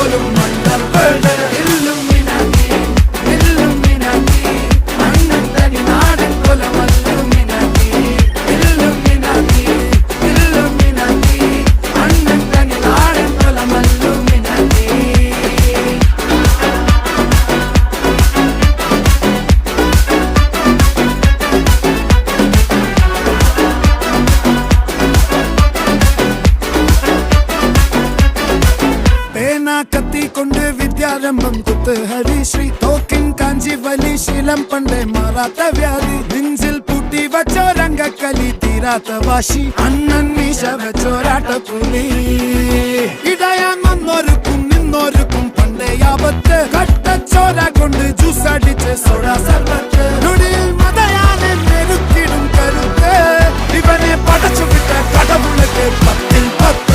പോലും മണ്ടപ്പേട് Illuminati Illuminati അണ്ണൻ തനി നാടൻ കൊലമല്ലുമിനാറ്റി ഇല്ലുമിനാറ്റി ഇല്ലുമിനാറ്റി അണ്ണൻ തനി നാടൻ കൊലമല്ലുമിനാറ്റി. കത്തി കൊണ്ട് വിദ്യാരംഭം കുത്ത് ഹരിശ്രീ തോക്കിൻ കാഞ്ചി വലി ശീലം പണ്ടേ മാറാത്ത വ്യാധി നെഞ്ചിൽ പൂട്ടി വച്ചോരംഗക്കലി തീരാത്ത വാശി അണ്ണൻ മീശ വെച്ചോരാട്ട പുലി ഇടയാൻ വന്നോർക്കും നിന്നോർക്കും പണ്ടേ ആപത്ത് കട്ടച്ചോര കൊണ്ട് ജ്യൂസ് അടിച്ച് സോഡ സർബത്ത്